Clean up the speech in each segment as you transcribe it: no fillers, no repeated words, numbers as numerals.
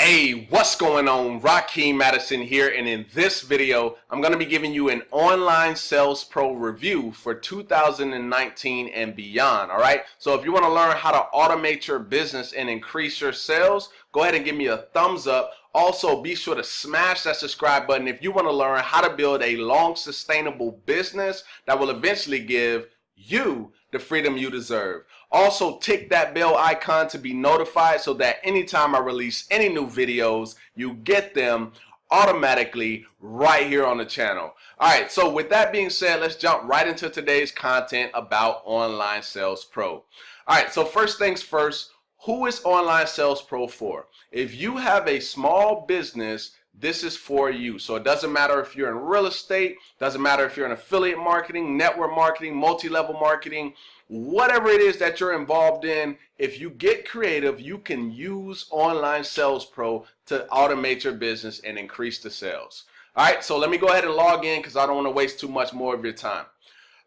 Hey, what's going on? Rakeem Madison here, and in this video, I'm going to be giving you an online sales pro review for 2019 and beyond, all right? So if you want to learn how to automate your business and increase your sales, go ahead and give me a thumbs up. Also, be sure to smash that subscribe button if you want to learn how to build a long, sustainable business that will eventually give you the freedom you deserve. Also, tick that bell icon to be notified so that anytime I release any new videos, you get them automatically right here on the channel. All right, so with that being said, let's jump right into today's content about Online Sales Pro. All right, so first things first, who is Online Sales Pro for? If you have a small business, this is for you. So it doesn't matter if you're in real estate, doesn't matter if you're in affiliate marketing, network marketing, multi-level marketing, whatever it is that you're involved in, if you get creative, you can use Online Sales Pro to automate your business and increase the sales. All right, so let me go ahead and log in because I don't want to waste too much more of your time.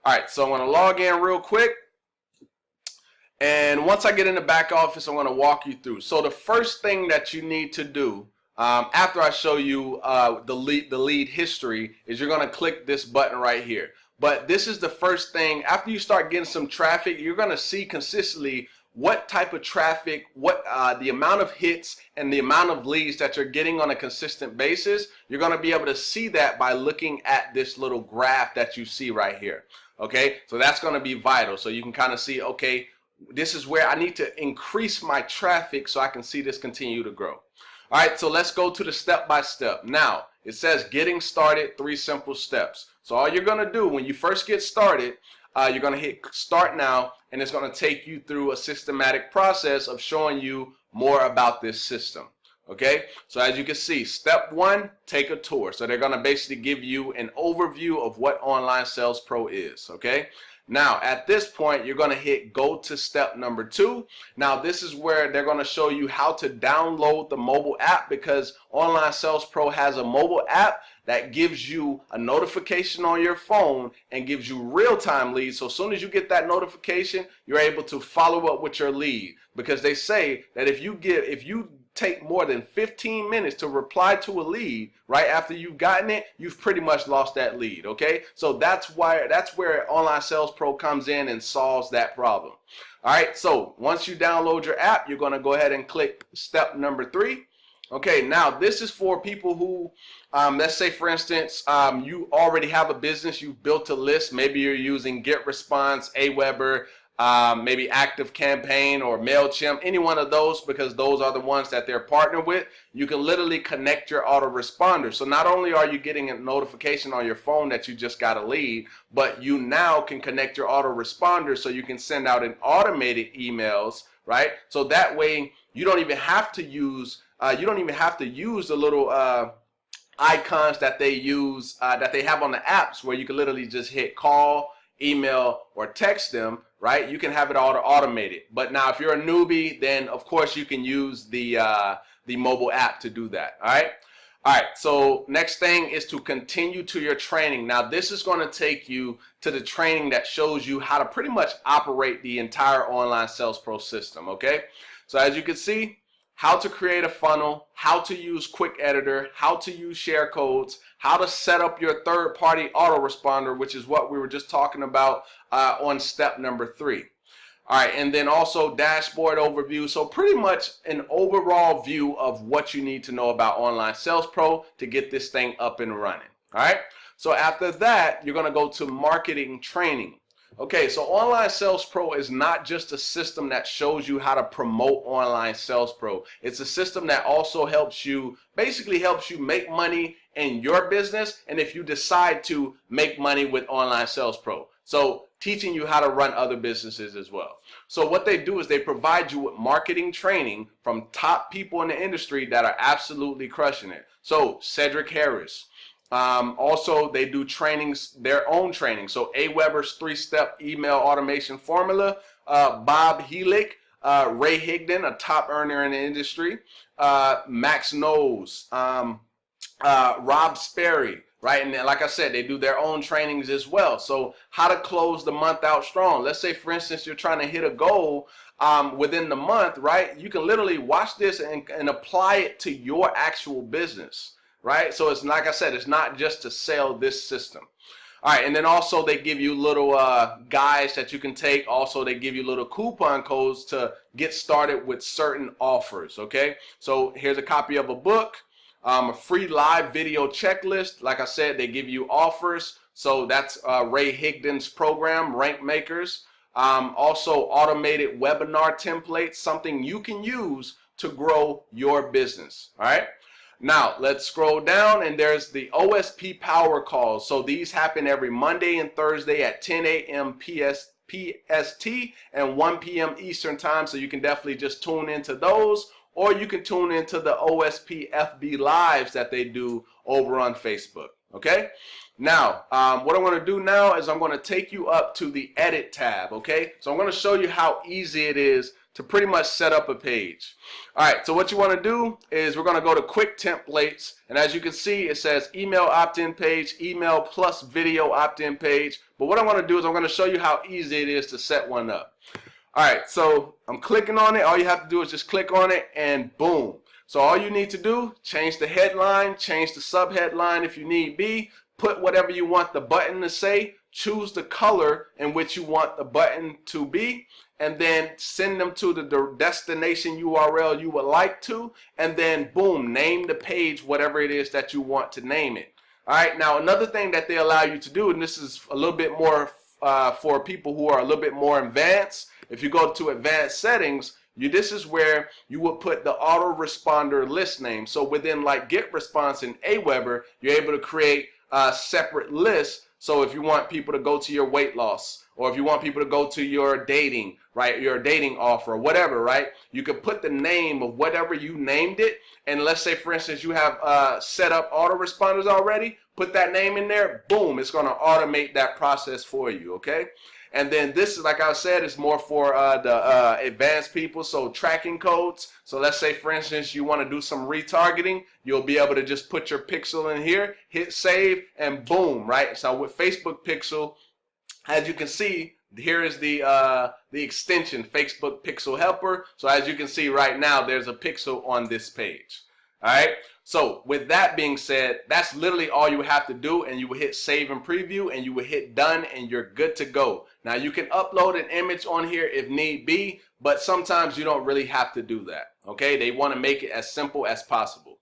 All right, so I'm going to log in real quick. And once I get in the back office, I'm going to walk you through. So the first thing that you need to do after I show you the lead history is you're going to click this button right here. But this is the first thing. After you start getting some traffic, you're going to see consistently what type of traffic, what the amount of hits and the amount of leads that you're getting on a consistent basis. You're going to be able to see that by looking at this little graph that you see right here. Okay, so that's going to be vital. So you can kind of see, okay, this is where I need to increase my traffic so I can see this continue to grow. All right, so let's go to the step-by-step. Now, it says getting started, 3 simple steps. So all you're going to do when you first get started, you're going to hit start now, and it's going to take you through a systematic process of showing you more about this system. Okay, so as you can see, step 1, take a tour. So they're going to basically give you an overview of what Online Sales Pro is. Okay. Now, at this point, you're going to hit go to step number 2. Now, this is where they're going to show you how to download the mobile app, because Online Sales Pro has a mobile app that gives you a notification on your phone and gives you real-time leads. So as soon as you get that notification, you're able to follow up with your lead, because they say that if you take more than 15 minutes to reply to a lead right after you've gotten it, you've pretty much lost that lead. Okay, so that's where Online Sales Pro comes in and solves that problem. All right, so once you download your app, you're going to go ahead and click step number 3. Okay, now this is for people who, let's say for instance, you already have a business, you've built a list, maybe you're using GetResponse, Aweber, maybe ActiveCampaign or MailChimp, any one of those, because those are the ones that they're partnered with. You can literally connect your autoresponder. So not only are you getting a notification on your phone that you just got a lead, but you now can connect your autoresponder so you can send out an automated emails, right? So that way you don't even have to use the little icons that they use that they have on the apps, where you can literally just hit call, email, or text them, right? You can have it automated. But now if you're a newbie, then of course you can use the mobile app to do that. All right. All right, so next thing is to continue to your training. Now this is going to take you to the training that shows you how to pretty much operate the entire Online Sales Pro system. Okay, so as you can see, how to create a funnel, how to use Quick Editor, how to use share codes, how to set up your third-party autoresponder, which is what we were just talking about on step number 3. All right, and then also dashboard overview. So pretty much an overall view of what you need to know about Online Sales Pro to get this thing up and running. All right, so after that, you're going to go to marketing training. Okay, so Online Sales Pro is not just a system that shows you how to promote Online Sales Pro. It's a system that also basically helps you make money in your business, and if you decide to make money with Online Sales Pro. So teaching you how to run other businesses as well. So what they do is they provide you with marketing training from top people in the industry that are absolutely crushing it. So Cedric Harris. Also, they do trainings, their own training. So Aweber's 3-step email automation formula, Bob Helick, Ray Higdon, a top earner in the industry, Max Knowles, Rob Sperry, right? And then, like I said, they do their own trainings as well. So how to close the month out strong. Let's say, for instance, you're trying to hit a goal within the month, right? You can literally watch this and apply it to your actual business, right? So it's like I said, it's not just to sell this system. All right, and then also they give you little guides that you can take. Also, they give you little coupon codes to get started with certain offers, okay? So here's a copy of a book, a free live video checklist. Like I said, they give you offers. So that's Ray Higdon's program, Rank Makers. Also, automated webinar templates, something you can use to grow your business, all right? Now, let's scroll down, and there's the OSP power calls. So these happen every Monday and Thursday at 10 a.m. PST and 1 p.m. Eastern time. So you can definitely just tune into those, or you can tune into the OSP FB Lives that they do over on Facebook. Okay? Now, what I'm going to do now is I'm going to take you up to the Edit tab. Okay? So I'm going to show you how easy it is to pretty much set up a page. All right, so what you want to do is we're going to go to quick templates, and as you can see, it says email opt-in page, email plus video opt-in page. But what I'm going to do is I'm going to show you how easy it is to set one up. All right, so I'm clicking on it. All you have to do is just click on it, and boom. So all you need to do, change the headline, change the subheadline if you need be, put whatever you want the button to say, choose the color in which you want the button to be, and then send them to the destination URL you would like to, and then boom, name the page whatever it is that you want to name it. All right, now another thing that they allow you to do, and this is a little bit more for people who are a little bit more advanced, if you go to advanced settings, this is where you would put the autoresponder list name. So within like GetResponse and Aweber, you're able to create a separate list. So if you want people to go to your weight loss, or if you want people to go to your dating, right, your dating offer, or whatever, right, you can put the name of whatever you named it. And let's say, for instance, you have set up autoresponders already, put that name in there, boom, it's going to automate that process for you, okay? And then this is, like I said, is more for the advanced people, so tracking codes. So let's say, for instance, you want to do some retargeting. You'll be able to just put your pixel in here, hit save, and boom, right? So with Facebook Pixel, as you can see, here is the extension, Facebook Pixel Helper. So as you can see right now, there's a pixel on this page. All right. So with that being said, that's literally all you have to do, and you will hit save and preview, and you will hit done, and you're good to go. Now you can upload an image on here if need be, but sometimes you don't really have to do that. Okay, they want to make it as simple as possible.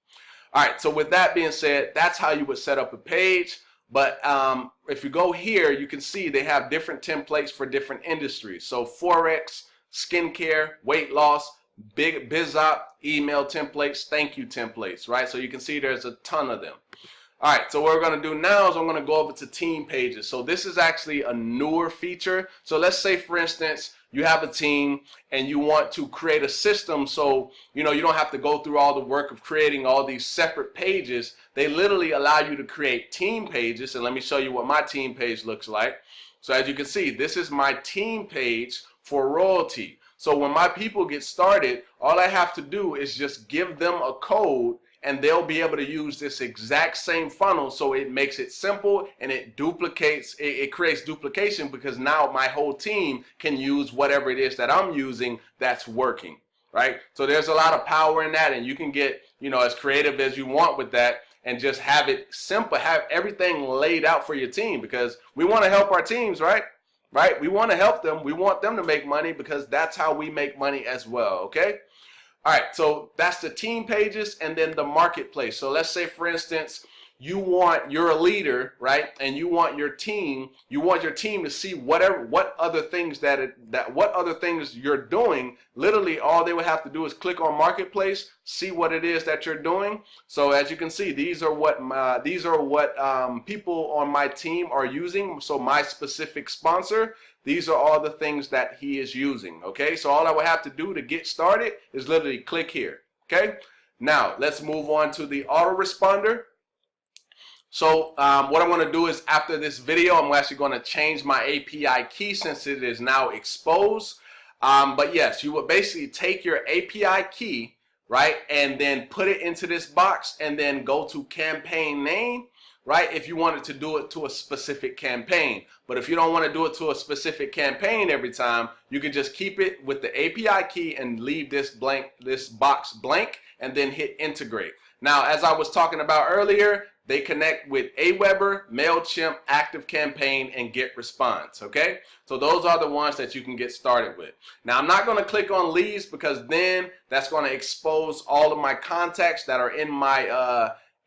All right, so with that being said, that's how you would set up a page. But if you go here, you can see they have different templates for different industries. So Forex, skincare, weight loss, big BizOp, email templates, thank you templates, right? So you can see there's a ton of them. All right, so what we're going to do now is I'm going to go over to team pages. So this is actually a newer feature. So let's say, for instance, you have a team and you want to create a system so you don't have to go through all the work of creating all these separate pages. They literally allow you to create team pages, and let me show you what my team page looks like. So as you can see, this is my team page for royalty. So when my people get started, all I have to do is just give them a code, and they'll be able to use this exact same funnel. So it makes it simple, and it duplicates, it creates duplication, because now my whole team can use whatever it is that I'm using that's working, right? So there's a lot of power in that, and you can get, as creative as you want with that, and just have it simple, have everything laid out for your team, because we want to help our teams, right? Right? We want to help them. We want them to make money, because that's how we make money as well, okay? All right, so that's the team pages, and then the marketplace. So let's say, for instance, you're a leader, right? And you want your team to see what other things you're doing. Literally, all they would have to do is click on marketplace, see what it is that you're doing. So as you can see, these are what people on my team are using. So my specific sponsor, these are all the things that he is using. Okay, so all I would have to do to get started is literally click here. Okay, now let's move on to the autoresponder. So what I'm going to do is, after this video, I'm actually going to change my API key since it is now exposed. But yes, you would basically take your API key, right, and then put it into this box, and then go to campaign name, right, if you wanted to do it to a specific campaign. But if you don't want to do it to a specific campaign every time, you can just keep it with the API key and leave this box blank, and then hit integrate. Now, as I was talking about earlier, they connect with Aweber, MailChimp, ActiveCampaign, and GetResponse, okay? So those are the ones that you can get started with. Now, I'm not going to click on leads because then that's going to expose all of my contacts that are in my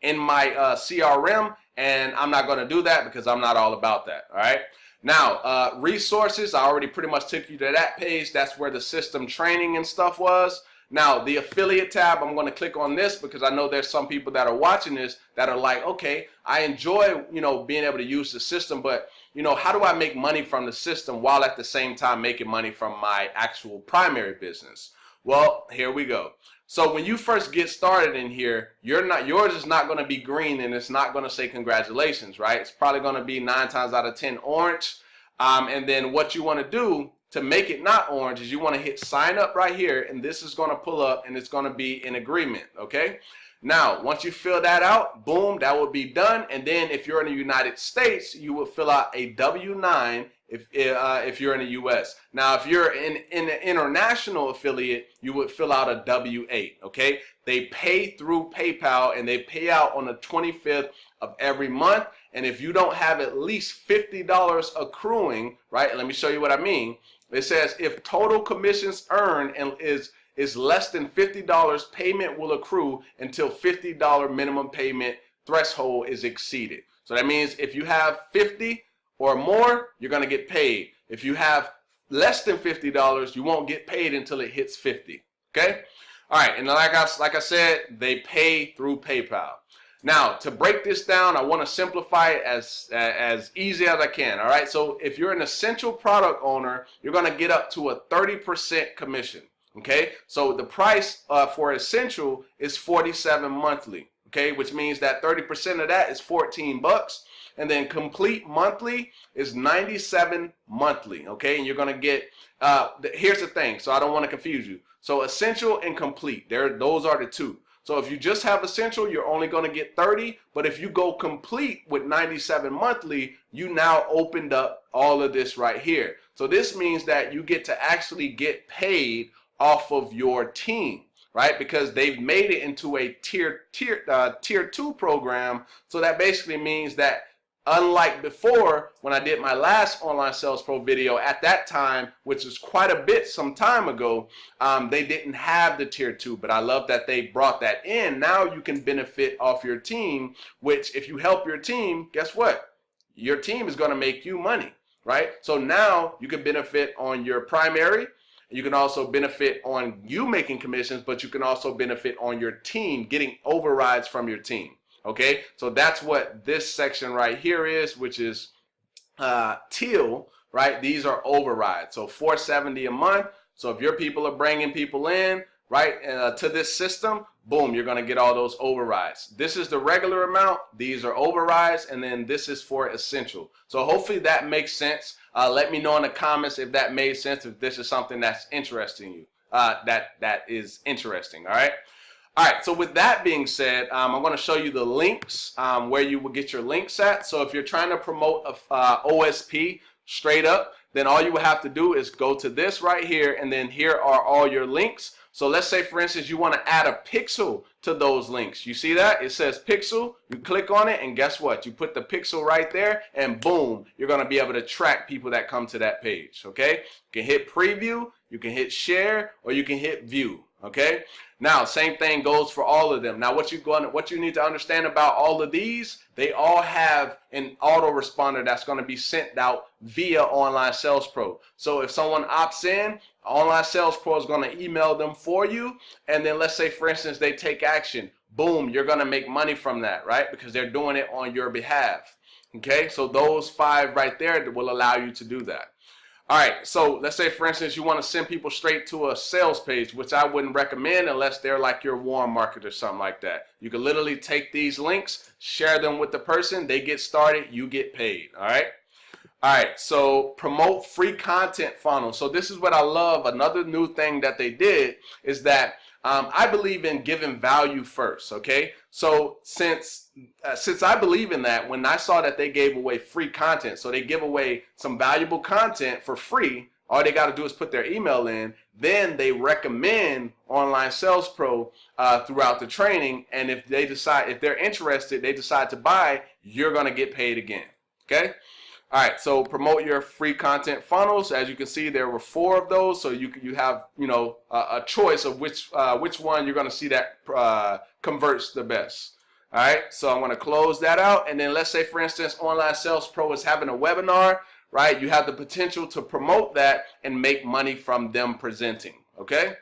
CRM, and I'm not going to do that because I'm not all about that, all right? Now, resources, I already pretty much took you to that page. That's where the system training and stuff was. Now, the affiliate tab, I'm going to click on this because I know there's some people that are watching this that are like, okay, I enjoy, being able to use the system, but, how do I make money from the system while at the same time making money from my actual primary business? Well, here we go. So when you first get started in here, yours is not going to be green, and it's not going to say congratulations, right? It's probably going to be 9 times out of 10 orange. And then what you want to do to make it not orange is you want to hit sign up right here, and this is going to pull up and it's going to be in agreement, okay? Now, once you fill that out, boom, that will be done. And then if you're in the United States, you will fill out a W-9 if you're in the US. Now, if you're in an international affiliate, you would fill out a W-8, okay? They pay through PayPal, and they pay out on the 25th of every month. And if you don't have at least $50 accruing, right, let me show you what I mean. It says if total commissions earned and is less than $50, payment will accrue until $50 minimum payment threshold is exceeded. So that means if you have 50 or more, you're going to get paid. If you have less than $50, you won't get paid until it hits 50. Okay? All right, and like I said, they pay through PayPal. Now, to break this down, I want to simplify it as easy as I can, all right? So if you're an essential product owner, you're going to get up to a 30% commission, okay? So the price for essential is $47 monthly, okay? Which means that 30% of that is $14. And then complete monthly is $97 monthly, okay? And you're going to get, here's the thing, so I don't want to confuse you. So essential and complete, those are the two. So if you just have essential, you're only going to get 30, but if you go complete with 97 monthly, you now opened up all of this right here. So this means that you get to actually get paid off of your team, right? Because they've made it into a tier 2 program. So that basically means that unlike before, when I did my last Online Sales Pro video at that time, which is quite a bit some time ago, they didn't have the tier 2, but I love that they brought that in. Now you can benefit off your team, which if you help your team, guess what? Your team is going to make you money, right? So now you can benefit on your primary. You can also benefit on you making commissions, but you can also benefit on your team getting overrides from your team. Okay, so that's what this section right here is, which is teal, right? These are overrides. So $470 a month. So if your people are bringing people in, right, to this system, boom, you're going to get all those overrides. This is the regular amount. These are overrides, and then this is for essential. So hopefully that makes sense. Let me know in the comments if that made sense, if this is something that's interesting you, that is interesting. All right. All right, so with that being said, I'm going to show you the links where you will get your links at. So if you're trying to promote a OSP straight up, then all you will have to do is go to this right here, and then here are all your links. So let's say, for instance, you want to add a pixel to those links. You see that? It says pixel. You click on it, and guess what? You put the pixel right there, and boom, you're going to be able to track people that come to that page, okay? You can hit preview, you can hit share, or you can hit view. Okay. Now, same thing goes for all of them. Now, what you need to understand about all of these, they all have an autoresponder that's going to be sent out via Online Sales Pro. So if someone opts in, Online Sales Pro is going to email them for you. And then let's say, for instance, they take action. Boom, you're going to make money from that, right? Because they're doing it on your behalf. Okay. So those 5 right there will allow you to do that. All right, so let's say, for instance, you want to send people straight to a sales page, which I wouldn't recommend unless they're like your warm market or something like that. You can literally take these links, share them with the person, they get started, you get paid, all right? All right, so promote free content funnel. So this is what I love. Another new thing that they did is that I believe in giving value first, okay? So since I believe in that, when I saw that they gave away free content, so they give away some valuable content for free, all they got to do is put their email in, then they recommend Online Sales Pro throughout the training, and if they're interested, they decide to buy, you're going to get paid again, okay? All right, so promote your free content funnels. As you can see, there were 4 of those, so you have a choice of which one you're going to see that converts the best. All right, so I'm going to close that out, and then let's say, for instance, Online Sales Pro is having a webinar, right? You have the potential to promote that and make money from them presenting. Okay.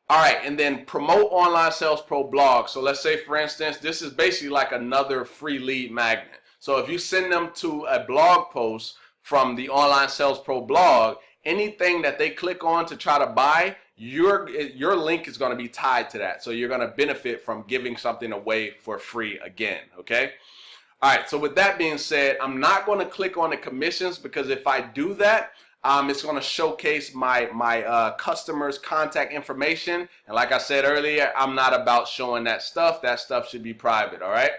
All right, and then promote Online Sales Pro blog. So let's say, for instance, this is basically like another free lead magnet. So if you send them to a blog post from the Online Sales Pro blog, anything that they click on to try to buy, your link is going to be tied to that. So you're going to benefit from giving something away for free again, okay? All right, so with that being said, I'm not going to click on the commissions, because if I do that, it's going to showcase my customers' contact information. And like I said earlier, I'm not about showing that stuff. That stuff should be private, all right?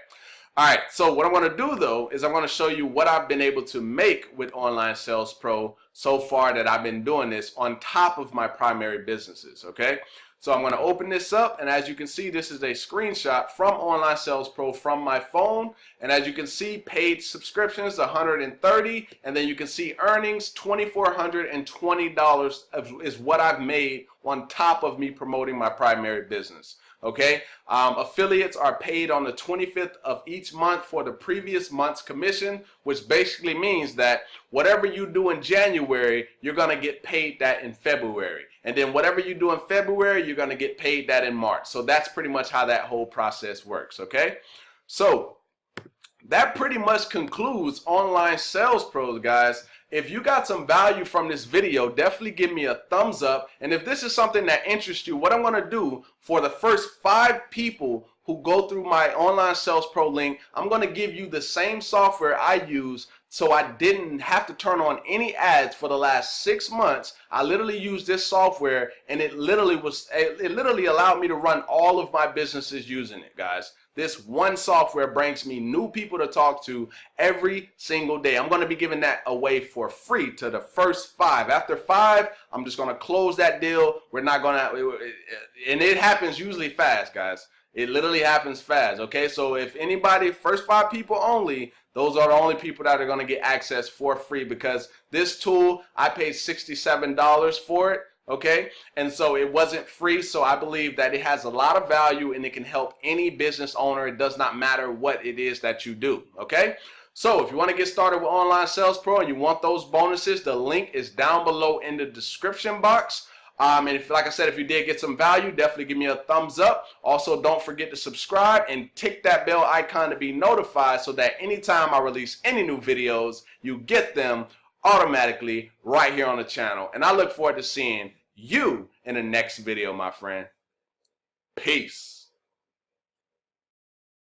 All right, so what I'm going to do, though, is I'm going to show you what I've been able to make with Online Sales Pro so far that I've been doing this on top of my primary businesses, okay? So I'm going to open this up, and as you can see, this is a screenshot from Online Sales Pro from my phone. And as you can see, paid subscriptions 130, and then you can see earnings $2,420 is what I've made on top of me promoting my primary business. Okay, affiliates are paid on the 25th of each month for the previous month's commission, which basically means that whatever you do in January, you're going to get paid that in February. And then whatever you do in February, you're going to get paid that in March. So that's pretty much how that whole process works, okay? So that pretty much concludes Online Sales Pros, guys. If you got some value from this video, definitely give me a thumbs up. And if this is something that interests you, what I'm going to do for the first 5 people who go through my Online Sales Pro link, I'm going to give you the same software I use, so I didn't have to turn on any ads for the last 6 months. I literally used this software, and it literally allowed me to run all of my businesses using it, guys. This one software brings me new people to talk to every single day. I'm going to be giving that away for free to the first 5. After 5, I'm just going to close that deal. We're not going to, and it happens usually fast, guys. It literally happens fast, okay? So if anybody, first 5 people only, those are the only people that are going to get access for free, because this tool, I paid $67 for it. Okay, and so it wasn't free, so I believe that it has a lot of value and it can help any business owner. It does not matter what it is that you do, okay? So if you want to get started with Online Sales Pro and you want those bonuses, the link is down below in the description box. And if, like I said, if you did get some value, definitely give me a thumbs up. Also, don't forget to subscribe and tick that bell icon to be notified, so that anytime I release any new videos, you get them automatically right here on the channel. And I look forward to seeing you in the next video, my friend. Peace.